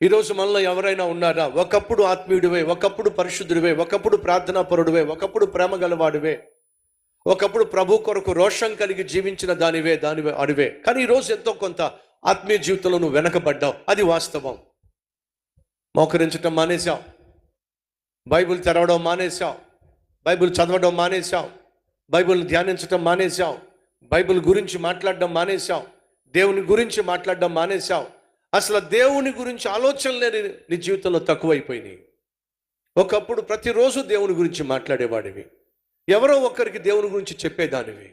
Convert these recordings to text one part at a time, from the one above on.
ఈరోజు మనలో ఎవరైనా ఉన్నారా? ఒకప్పుడు ఆత్మీయుడివే, ఒకప్పుడు పరిశుద్ధుడివే, ఒకప్పుడు ప్రార్థనాపరుడివే, ఒకప్పుడు ప్రేమ గలవాడివే, ఒకప్పుడు ప్రభు కొరకు రోషం కలిగి జీవించిన దానివే అడివే. కానీ ఈరోజు ఎంతో కొంత ఆత్మీయ జీవితంలో నువ్వు వెనకబడ్డావు. అది వాస్తవం. మోకరించటం మానేశావు, బైబిల్ తెరవడం మానేశావు, బైబిల్ చదవడం మానేశావు, బైబిల్ ధ్యానించడం మానేశావు, బైబిల్ గురించి మాట్లాడడం మానేశావు, దేవుని గురించి మాట్లాడడం మానేశావు. అసలు దేవుని గురించి ఆలోచన లేని నీ జీవితంలో తక్కువైపోయినాయి. ఒకప్పుడు ప్రతిరోజు దేవుని గురించి మాట్లాడేవాడివి, ఎవరో ఒకరికి దేవుని గురించి చెప్పేదానివి,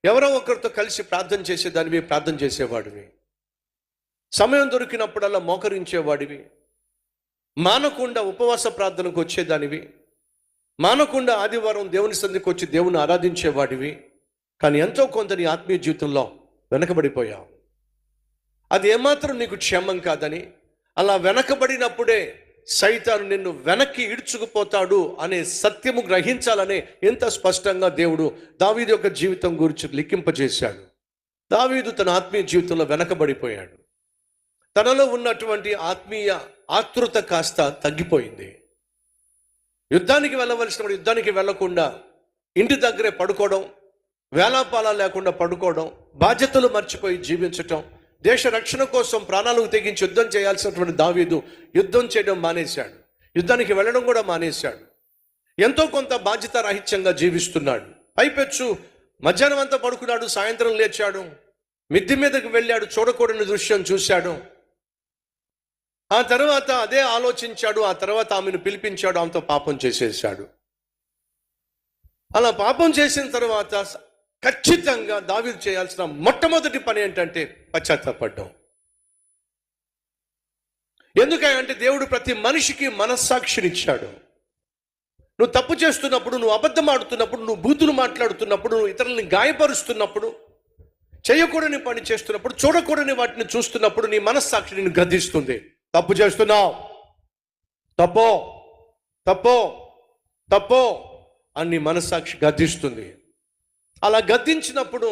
ఎవరో ఒకరితో కలిసి ప్రార్థన చేసేదానివి, ప్రార్థన చేసేవాడివి, సమయం దొరికినప్పుడల్లా మోకరించేవాడివి, మానకుండా ఉపవాస ప్రార్థనకు వచ్చేదానివి, మానకుండా ఆదివారం దేవుని సన్నిధికి వచ్చి దేవుని ఆరాధించేవాడివి. కానీ ఎంతో కొంత నీ ఆత్మీయ జీవితంలో వెనకబడిపోయావు. అది ఏమాత్రం నీకు క్షేమం కాదని, అలా వెనకబడినప్పుడే సైతాను నిన్ను వెనక్కి ఈడ్చుకుపోతాడు అనే సత్యము గ్రహించాలనే ఎంత స్పష్టంగా దేవుడు దావీదు యొక్క జీవితం గురించి లిఖింపజేశాడు. దావీదు తన ఆత్మీయ జీవితంలో వెనకబడిపోయాడు. తనలో ఉన్నటువంటి ఆత్మీయ ఆతృత కాస్త తగ్గిపోయింది. యుద్ధానికి వెళ్ళవలసినప్పుడు యుద్ధానికి వెళ్లకుండా ఇంటి దగ్గరే పడుకోవడం, వేలాపాలా లేకుండా పడుకోవడం, బాధ్యతలు మర్చిపోయి జీవించటం, దేశ రక్షణ కోసం ప్రాణాలకు తెగించి యుద్ధం చేయాల్సినటువంటి దావీదు యుద్ధం చేయడం మానేశాడు, యుద్ధానికి వెళ్ళడం కూడా మానేశాడు. ఎంతో కొంత బాధ్యత రాహిత్యంగా జీవిస్తున్నాడు. పైపెచ్చు మధ్యాహ్నం అంతా పడుకున్నాడు, సాయంత్రం లేచాడు, మిద్ది మీదకి వెళ్ళాడు, చూడకూడని దృశ్యం చూశాడు. ఆ తర్వాత అదే ఆలోచించాడు. ఆ తర్వాత ఆమెను పిలిపించాడు, ఆమెతో పాపం చేసేసాడు. అలా పాపం చేసిన తర్వాత ఖచ్చితంగా దావీదు చేయాల్సిన మొట్టమొదటి పని ఏంటంటే పశ్చాత్తాపడ్డం. ఎందుకంటే దేవుడు ప్రతి మనిషికి మనస్సాక్షినిచ్చాడు. నువ్వు తప్పు చేస్తున్నప్పుడు, నువ్వు అబద్ధం ఆడుతున్నప్పుడు, నువ్వు బూతులు మాట్లాడుతున్నప్పుడు, నువ్వు ఇతరులని గాయపరుస్తున్నప్పుడు, చేయకూడని పని చేస్తున్నప్పుడు, చూడకూడని వాటిని చూస్తున్నప్పుడు నీ మనస్సాక్షి నిన్ను గద్దిస్తుంది. తప్పు చేస్తున్నావు, తప్పో తప్పో తప్పో అని నీ మనస్సాక్షి గద్దిస్తుంది. అలా గద్దించినప్పుడు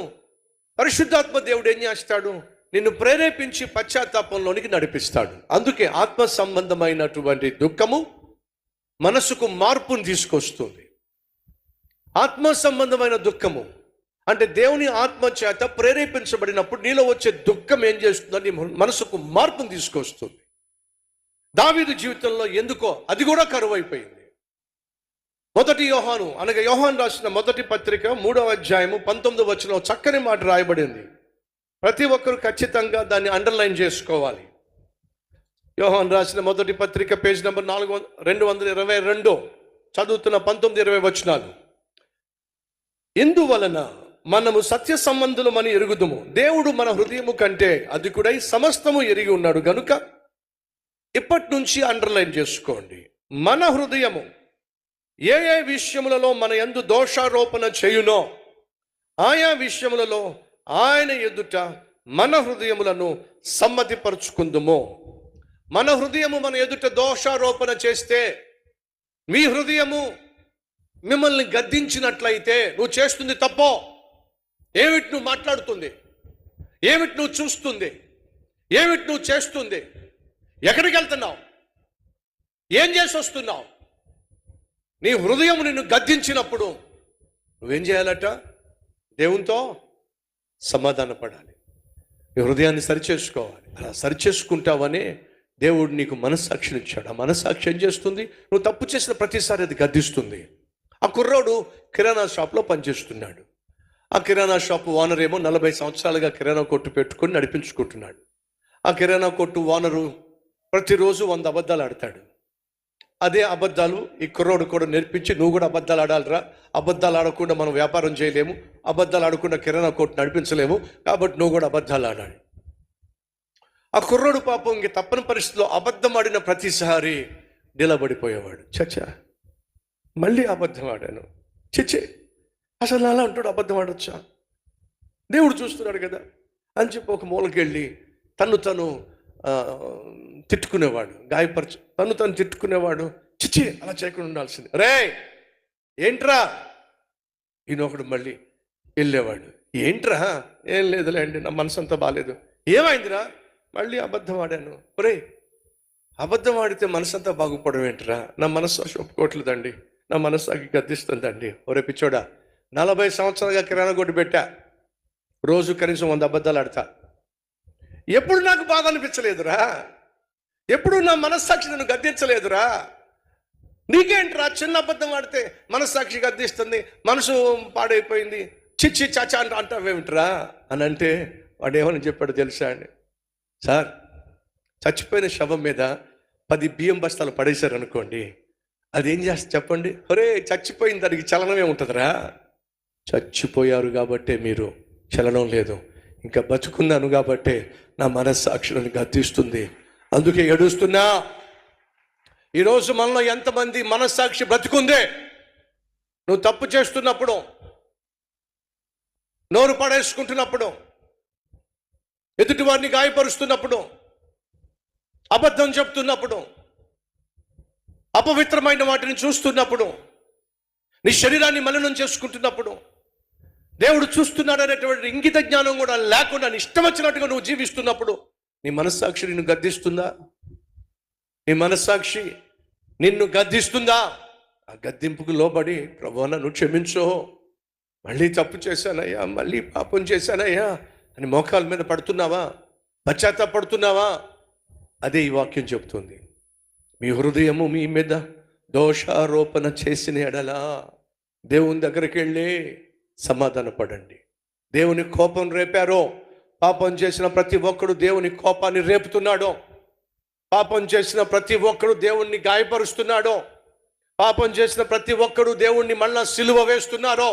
పరిశుద్ధాత్మ దేవుడు ఏం చేస్తాడు? నిన్ను ప్రేరేపించి పశ్చాత్తాపంలోనికి నడిపిస్తాడు. అందుకే ఆత్మ సంబంధమైనటువంటి దుఃఖము మనసుకు మార్పును తీసుకొస్తుంది. ఆత్మ సంబంధమైన దుఃఖము అంటే దేవుని ఆత్మ చేత ప్రేరేపించబడినప్పుడు నీలో వచ్చే దుఃఖం ఏం చేస్తుందని మనసుకు మార్పును తీసుకొస్తుంది. దావీదు జీవితంలో ఎందుకో అది కూడా కరువైపోయింది. మొదటి యోహాను అనగా యోహాను రాసిన మొదటి పత్రిక 3వ అధ్యాయము 19వ వచనంలో చక్కని మాట రాయబడింది. ప్రతి ఒక్కరు ఖచ్చితంగా దాన్ని అండర్లైన్ చేసుకోవాలి. యోహాను రాసిన మొదటి పత్రిక పేజ్ నెంబర్ 222 చదువుతున్న 19-20 వచనాలు. ఇందువలన మనము సత్య సంబంధులమని ఎరుగుదుము, దేవుడు మన హృదయము కంటే అధికుడై సమస్తము ఎరిగి ఉన్నాడు గనుక. ఇప్పటి నుంచి అండర్లైన్ చేసుకోండి. మన హృదయము ఏ ఏ విషయములలో మన యందు దోషారోపణ చేయునో ఆయా విషయములలో ఆయన ఎదుట మన హృదయములను సమ్మతిపరుచుకుందుము. మన హృదయము మన ఎదుట దోషారోపణ చేస్తే, మీ హృదయము మిమ్మల్ని గద్దించినట్లయితే నువ్వు చేస్తుంది తప్పో, ఏమిటి నువ్వు మాట్లాడుతుంది, ఏమిటి నువ్వు చూస్తుంది, ఏమిటి నువ్వు చేస్తుంది, ఎక్కడికి వెళ్తున్నావు, ఏం చేసి వస్తున్నావు, నీ హృదయం నిన్ను గద్దించినప్పుడు నువ్వేం చేయాలట? దేవునితో సమాధాన పడాలి. నీ హృదయాన్ని సరిచేసుకోవాలి. అలా సరిచేసుకుంటావనే దేవుడు నీకు మనస్సాక్షిని ఇచ్చాడు. ఆ మనస్సాక్షి ఏం చేస్తుంది? నువ్వు తప్పు చేసిన ప్రతిసారి అది గద్దిస్తుంది. ఆ కుర్రాడు కిరాణా షాప్లో పనిచేస్తున్నాడు. ఆ కిరాణా షాప్ ఓనర్ ఏమో 40 సంవత్సరాలుగా కిరాణా కొట్టు పెట్టుకొని నడిపించుకుంటున్నాడు. ఆ కిరాణా కొట్టు ఓనరు ప్రతిరోజు 100 అబద్ధాలు ఆడతాడు. అదే అబద్ధాలు ఈ కుర్రోడు కూడా నేర్పించి, నువ్వు కూడా అబద్ధాలు ఆడాలిరా, అబద్ధాలు ఆడకుండా మనం వ్యాపారం చేయలేము, అబద్ధాలు ఆడకుండా కిరాణా కొట్టు నడిపించలేము, కాబట్టి నువ్వు కూడా అబద్ధాలు ఆడాలి. ఆ కుర్రోడు పాపం ఇంక తప్పని పరిస్థితిలో అబద్ధం ఆడిన ప్రతిసారి నిలబడిపోయేవాడు. చచ్చా మళ్ళీ అబద్ధం ఆడాను, చచ్చే అసలు అలా అంటాడు, అబద్ధం ఆడొచ్చా, దేవుడు చూస్తున్నాడు కదా అని చెప్పి ఒక మూలకెళ్ళి తను తిట్టుకునేవాడు, తను తిట్టుకునేవాడు. చిచ్చి అలా చేయకుండా ఉండాల్సింది. రే ఏంట్రా, ఈయనొకడు మళ్ళీ వెళ్ళేవాడు. ఏంట్రా, ఏం లేదులేండి, నా మనసు అంతా బాగాలేదు. ఏమైందిరా, మళ్ళీ అబద్ధం ఆడాను. ఒరే అబద్ధం ఆడితే మనసంతా బాగుపడడం ఏంటరా? నా మనస్సు ఒప్పుకోవట్లేదండి, నా మనస్సాకి గద్దిస్తుందండి. ఒరే పిచ్చోడా, 40 సంవత్సరాలుగా కిరాణా కొట్టు పెట్టా, రోజు కనీసం 100 అబద్ధాలు ఆడతా. ఎప్పుడు నాకు బాధ అనిపించలేదురా, ఎప్పుడు నా మనస్సాక్షి నన్ను గద్దించలేదురా. నీకేంట్రా చిన్న అబద్ధం ఆడితే మనస్సాక్షి గద్దిస్తుంది, మనసు పాడైపోయింది, చిచ్చి చాచా అంటావేమిట్రా అని అంటే వాడు ఏమని చెప్పాడు తెలుసా అండి? సార్, చచ్చిపోయిన శవం మీద 10 బియ్యం బస్తాలు పడేశారు అనుకోండి, అదేం చేస్తా చెప్పండి? ఒరే, చచ్చిపోయిన దానికి చలనమే ఉంటుందిరా. చచ్చిపోయారు కాబట్టే మీరు చలనం లేదు, ఇంకా బతుకున్నాను కాబట్టే నా మనస్సాక్షులను గద్దిస్తుంది, అందుకే ఏడుస్తున్నా. ఈరోజు మనలో ఎంతమంది మనస్సాక్షి బ్రతుకుందే? నువ్వు తప్పు చేస్తున్నప్పుడు, నోరు పడేసుకుంటున్నప్పుడు, ఎదుటి వారిని గాయపరుస్తున్నప్పుడు, అబద్ధం చెప్తున్నప్పుడు, అపవిత్రమైన వాటిని చూస్తున్నప్పుడు, నీ శరీరాన్ని మలినం చేసుకుంటున్నప్పుడు, దేవుడు చూస్తున్నాడు అనేటువంటి ఇంగిత జ్ఞానం కూడా లేకుండా నీ ఇష్టం వచ్చినట్టుగా నువ్వు జీవిస్తున్నప్పుడు నీ మనస్సాక్షి నిన్ను గద్దిస్తుందా? నీ మనస్సాక్షి నిన్ను గద్దిస్తుందా? ఆ గద్దింపుకు లోబడి, ప్రభువా నన్ను క్షమించో, మళ్ళీ తప్పు చేశానయ్యా, మళ్ళీ పాపం చేశానయ్యా అని మోకాల మీద పడుతున్నావా? పశ్చాత్తాపడుతున్నావా? అదే ఈ వాక్యం చెబుతుంది. మీ హృదయము మీ మీద దోషారోపణ చేసిన ఎడలా దేవుని దగ్గరికి వెళ్ళి సమాధాన పడండి. దేవుని కోపం రేపారో, పాపం చేసిన ప్రతి ఒక్కడు దేవుని కోపాన్ని రేపుతున్నాడో, పాపం చేసిన ప్రతి ఒక్కడు దేవుణ్ణి గాయపరుస్తున్నాడో, పాపం చేసిన ప్రతి ఒక్కడు దేవుణ్ణి మళ్ళా సిలువ వేస్తున్నారో,